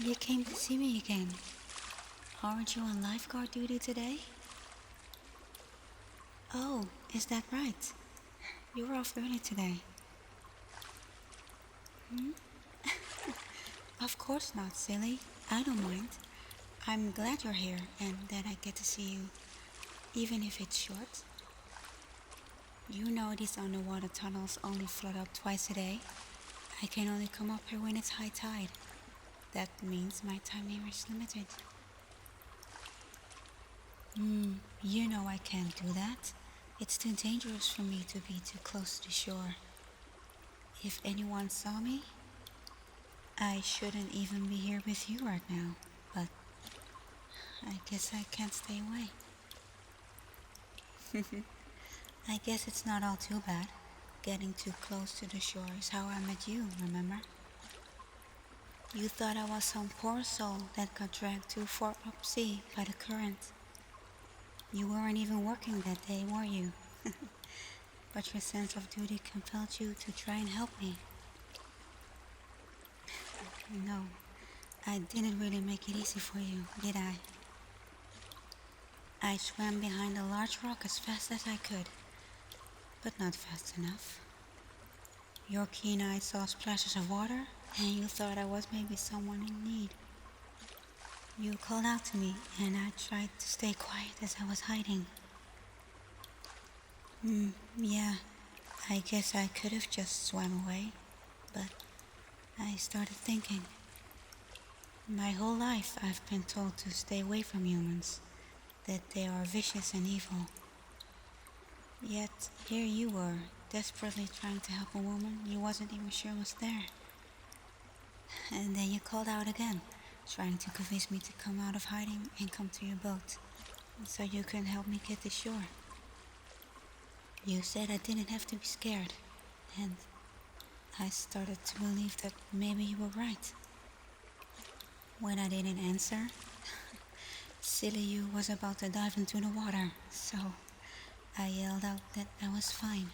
You came to see me again. Aren't you on lifeguard duty today? Oh, is that right? You were off early today. Hmm? Of course not, silly. I don't mind. I'm glad you're here and that I get to see you, even if it's short. You know these underwater tunnels only flood up twice a day. I can only come up here when it's high tide. That means my time here is limited. You know I can't do that. It's too dangerous for me to be too close to the shore. If anyone saw me, I shouldn't even be here with you right now, but I guess I can't stay away. I guess it's not all too bad. Getting too close to the shore is how I met you, remember? You thought I was some poor soul that got dragged too far up sea by the current. You weren't even working that day, were you? But your sense of duty compelled you to try and help me. No, I didn't really make it easy for you, did I? I swam behind a large rock as fast as I could, but not fast enough. Your keen eye saw splashes of water, and you thought I was maybe someone in need. You called out to me, and I tried to stay quiet as I was hiding. Yeah, I guess I could have just swam away, but I started thinking. My whole life I've been told to stay away from humans, that they are vicious and evil. Yet here you were, desperately trying to help a woman you wasn't even sure was there. And then you called out again, trying to convince me to come out of hiding and come to your boat, so you can help me get to shore. You said I didn't have to be scared, and I started to believe that maybe you were right. When I didn't answer, silly you was about to dive into the water, so I yelled out that I was fine.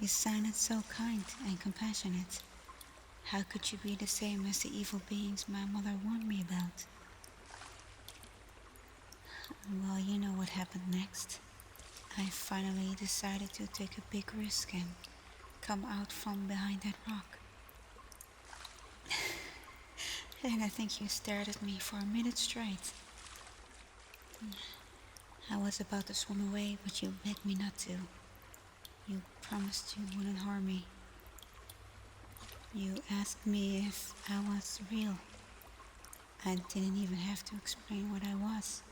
You sounded so kind and compassionate. How could you be the same as the evil beings my mother warned me about? Well, you know what happened next. I finally decided to take a big risk and come out from behind that rock. And I think you stared at me for a minute straight. I was about to swim away, but you begged me not to. You promised you wouldn't harm me. You asked me if I was real. I didn't even have to explain what I was.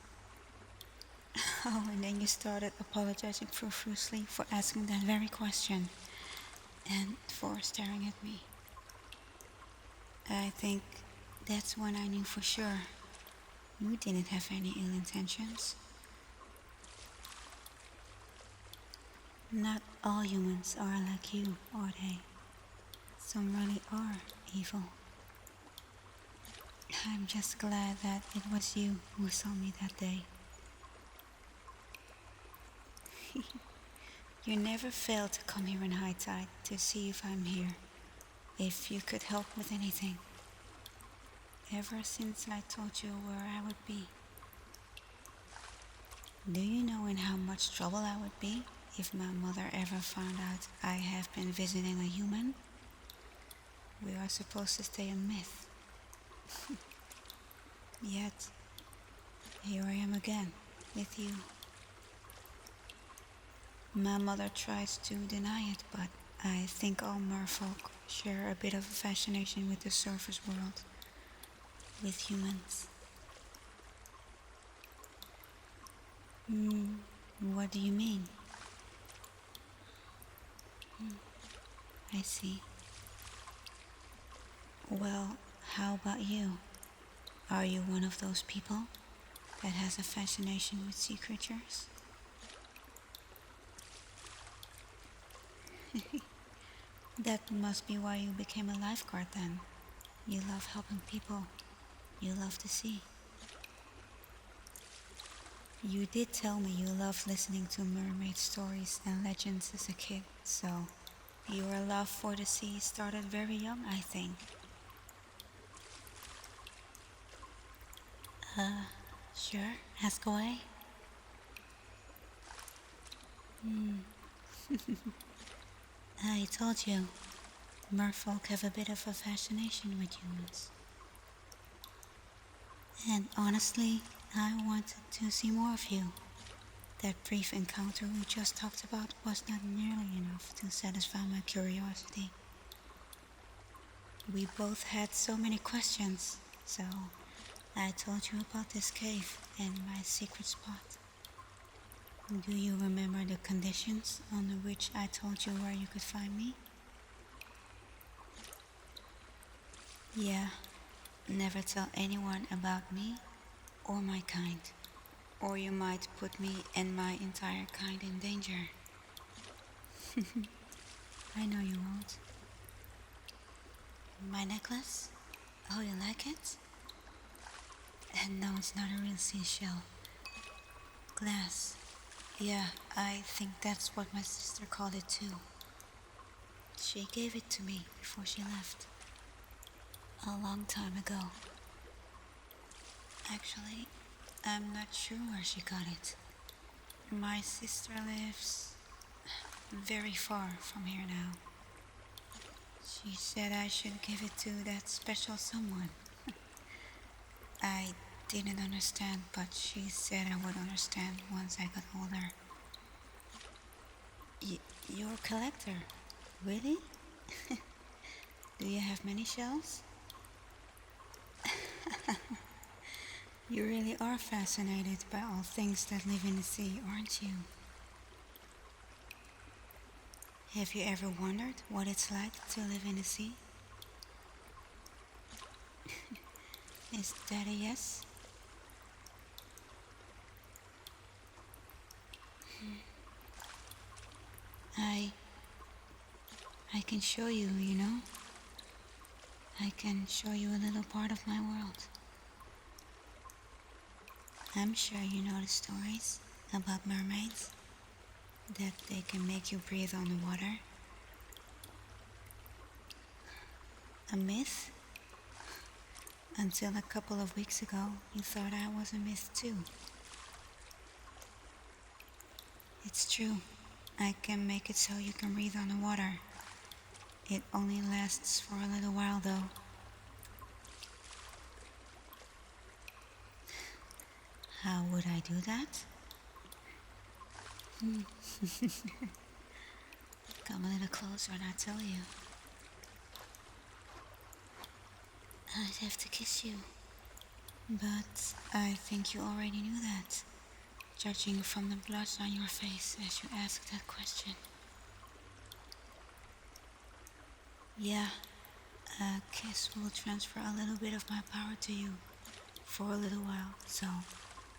Oh, and then you started apologizing profusely for asking that very question and for staring at me. I think that's when I knew for sure you didn't have any ill intentions. Not all humans are like you, are they? Some really are evil. I'm just glad that it was you who saw me that day. You never fail to come here in high tide to see if I'm here, if you could help with anything. Ever since I told you where I would be. Do you know in how much trouble I would be if my mother ever found out I have been visiting a human? We are supposed to stay a myth. Yet, here I am again, with you. My mother tries to deny it, but I think all merfolk share a bit of a fascination with the surface world, with humans. What do you mean? I see. Well, how about you? Are you one of those people that has a fascination with sea creatures? That must be why you became a lifeguard then. You love helping people. You love the sea. You did tell me you loved listening to mermaid stories and legends as a kid, so your love for the sea started very young, I think. Sure, ask away. I told you, merfolk have a bit of a fascination with humans. And honestly, I wanted to see more of you. That brief encounter we just talked about was not nearly enough to satisfy my curiosity. We both had so many questions, so I told you about this cave and my secret spot. Do you remember the conditions under which I told you where you could find me? Yeah, never tell anyone about me or my kind, or you might put me and my entire kind in danger. I know you won't. My necklace? Oh, you like it? And no, it's not a real seashell. Glass. Yeah, I think that's what my sister called it too. She gave it to me before she left. A long time ago. Actually, I'm not sure where she got it. My sister lives very far from here now. She said I should give it to that special someone. I didn't understand, but she said I would understand once I got older. You're a collector? Really? Do you have many shells? You really are fascinated by all things that live in the sea, aren't you? Have you ever wondered what it's like to live in the sea? Is that a yes? I I can show you, you know? I can show you a little part of my world. I'm sure you know the stories about mermaids, that they can make you breathe on the water. A myth? Until a couple of weeks ago, you thought I was a myth too. It's true. I can make it so you can breathe on the water. It only lasts for a little while though. How would I do that? Come a little closer and I'll tell you. I'd have to kiss you. But I think you already knew that, judging from the blush on your face as you asked that question. Yeah, a kiss will transfer a little bit of my power to you for a little while, so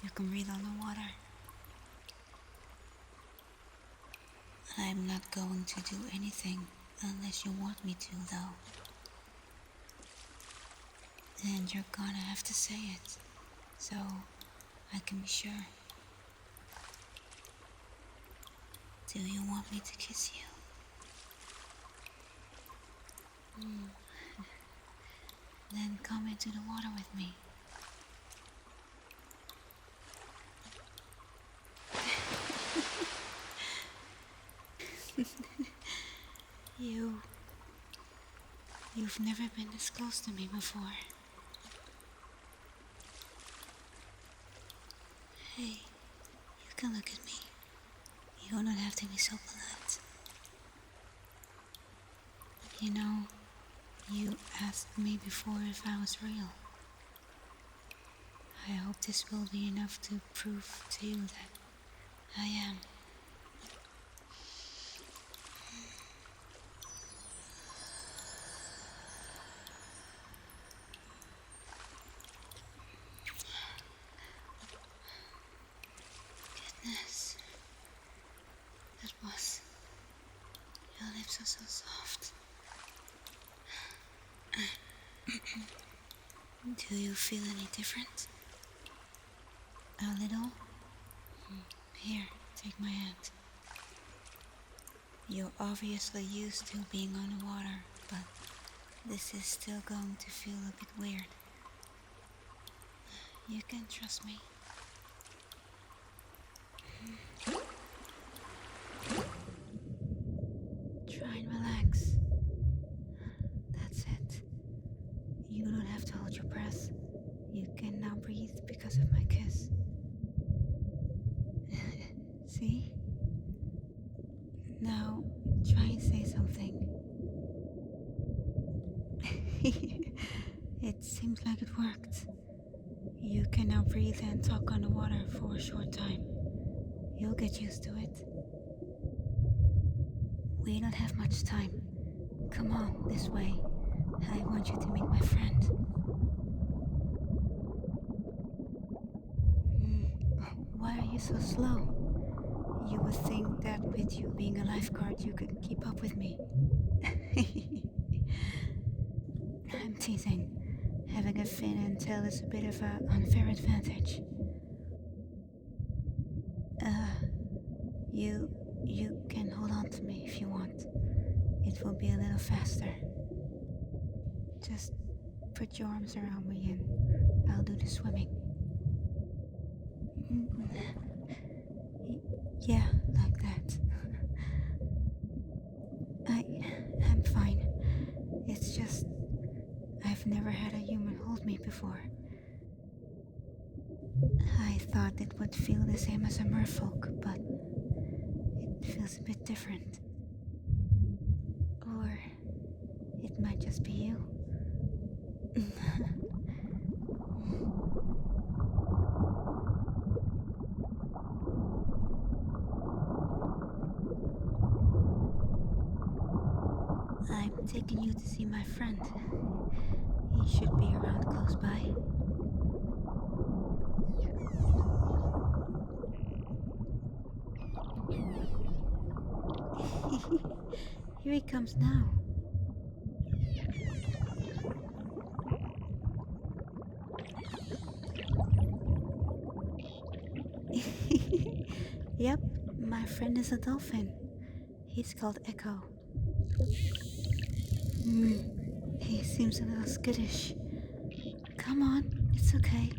you can breathe on the water. I'm not going to do anything unless you want me to, though. And you're gonna have to say it, so I can be sure. Do you want me to kiss you? Then come into the water with me. You've never been this close to me before. Hey, you can look at me. You don't have to be so polite. You know, you asked me before if I was real. I hope this will be enough to prove to you that I am. Goodness, that was. Your lips are so soft. Do you feel any different? A little? Here, take my hand. You're obviously used to being on the water, but this is still going to feel a bit weird. You can trust me. Try and relax. That's it. You don't have to hold your breath. You can now breathe because of my kiss. See? Now, try and say something. It seems like it worked. You can now breathe and talk underwater for a short time. You'll get used to it. We don't have much time. Come on, this way. I want you to meet my friend. Why are you so slow? You would think that with you being a lifeguard you could keep up with me. I'm teasing. Having a fin and tail is a bit of an unfair advantage. You can hold on to me if you want. It will be a little faster. Just put your arms around me and I'll do the swimming. Yeah, like that. I'm fine. It's just I've never had a human hold me before. I thought it would feel the same as a merfolk, but it feels a bit different. Or it might just be you. I'm taking you to see my friend. He should be around close by. Here he comes now. Yep, my friend is a dolphin. He's called Echo. He seems a little skittish. Come on, it's okay.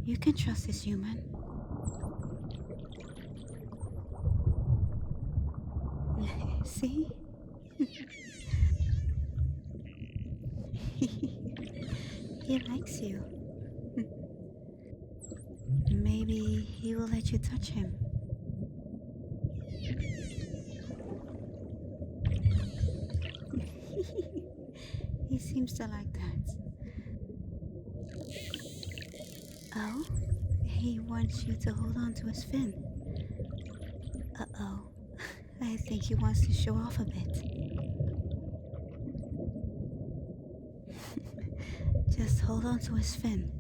You can trust this human. See? He likes you. Maybe he will let you touch him. He seems to like that. Oh? He wants you to hold on to his fin. Uh-oh. I think he wants to show off a bit. Just hold on to his fin.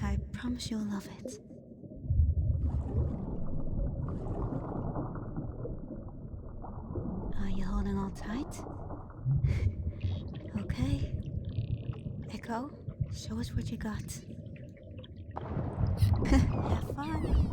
I promise you'll love it. Are you holding on tight? Okay. Echo, show us what you got. Have fun.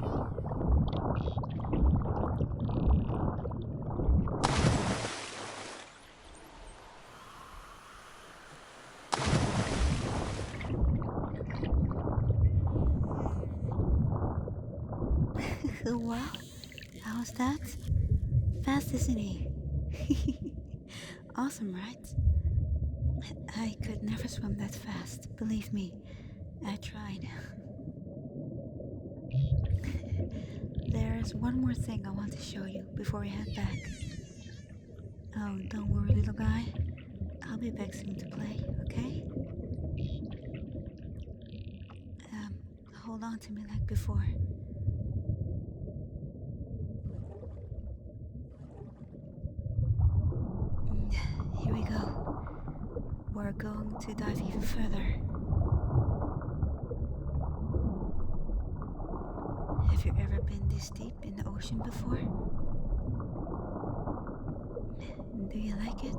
Wow, how's that? Fast, isn't he? Awesome, right? I could never swim that fast, believe me. I tried. There's one more thing I want to show you before we head back. Oh, don't worry, little guy. I'll be back soon to play, okay? Hold on to me like before. Here we go. We're going to dive even further. Have you ever been this deep in the ocean before? Do you like it?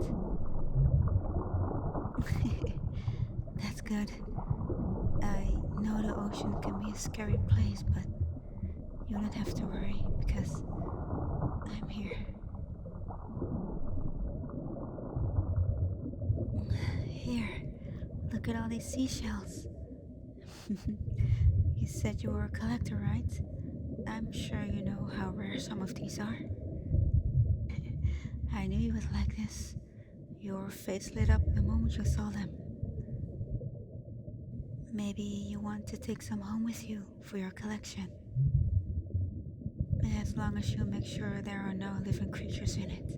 That's good. I know the ocean can be a scary place, but you don't have to worry because I'm here. Here, look at all these seashells. You said you were a collector, right? I'm sure you know how rare some of these are. I knew you would like this. Your face lit up the moment you saw them. Maybe you want to take some home with you for your collection. As long as you make sure there are no living creatures in it.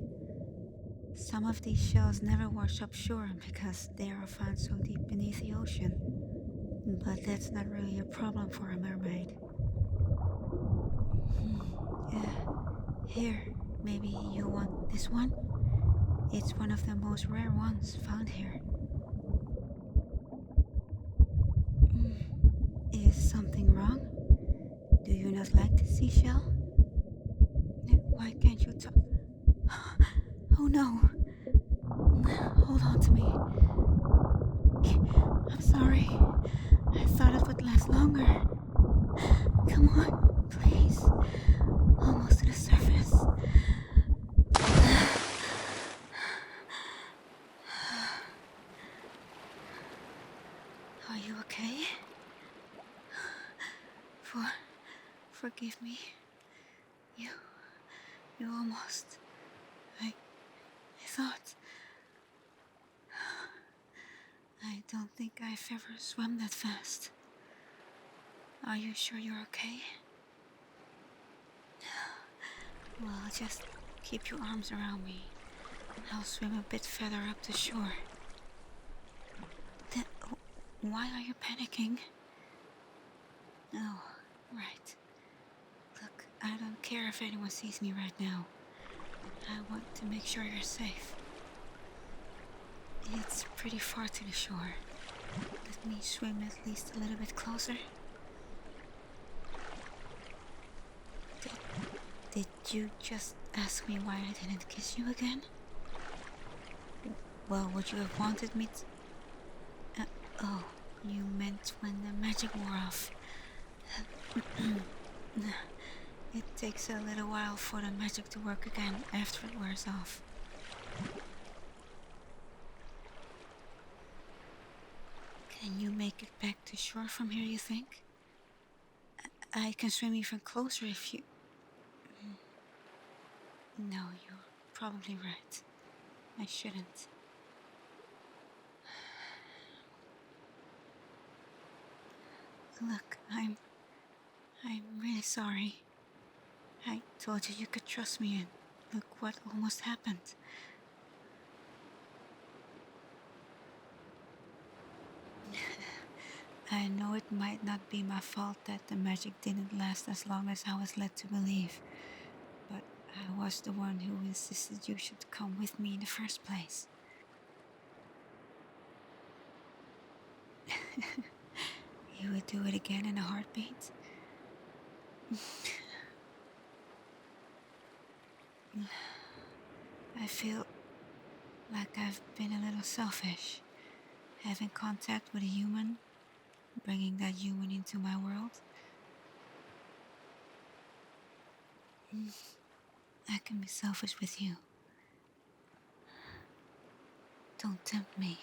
Some of these shells never wash up shore because they are found so deep beneath the ocean. But that's not really a problem for a mermaid. Here, maybe you want this one? It's one of the most rare ones found here. Is something wrong? Do you not like the seashell? Why can't you talk? Oh no! Hold on to me. I'm sorry. I thought it would last longer. Come on, please. Almost to the surface. Are you okay? Forgive me. You almost... I thought... I don't think I've ever swum that fast. Are you sure you're okay? Well, just keep your arms around me. I'll swim a bit further up the shore. Why are you panicking? Oh, right. Look, I don't care if anyone sees me right now. I want to make sure you're safe. It's pretty far to the shore. Let me swim at least a little bit closer. Did you just ask me why I didn't kiss you again? Well, would you have wanted me to... oh, you meant when the magic wore off. It takes a little while for the magic to work again after it wears off. Can you make it back to shore from here, you think? I can swim even closer if you... No, you're probably right. I shouldn't. Look, I'm really sorry. I told you could trust me, and look what almost happened. I know it might not be my fault that the magic didn't last as long as I was led to believe, but I was the one who insisted you should come with me in the first place. You would do it again in a heartbeat? I feel like I've been a little selfish, having contact with a human, bringing that human into my world. I can be selfish with you. Don't tempt me.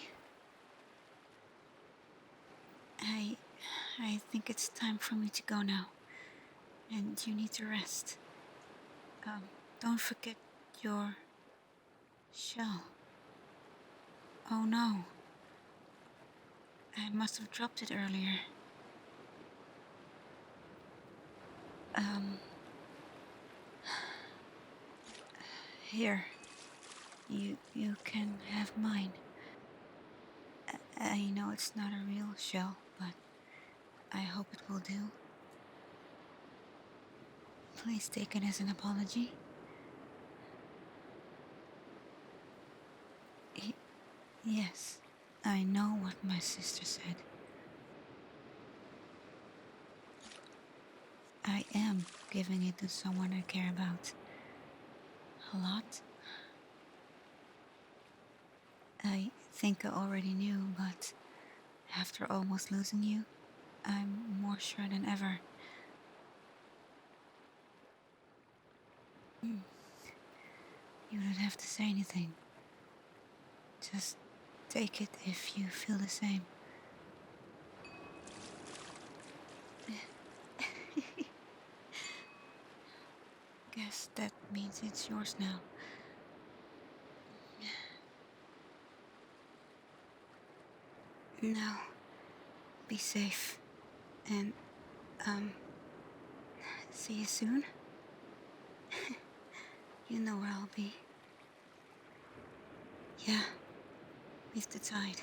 I think it's time for me to go now, and you need to rest. Don't forget your shell. Oh no. I must have dropped it earlier. Here. You can have mine. I know it's not a real shell, but I hope it will do. Please take it as an apology. Yes, I know what my sister said. I am giving it to someone I care about. A lot. I think I already knew, but after almost losing you, I'm more sure than ever. You don't have to say anything. Just take it if you feel the same. guess that means it's yours now. Now, be safe. And, see you soon. You know where I'll be. Yeah, with the tide.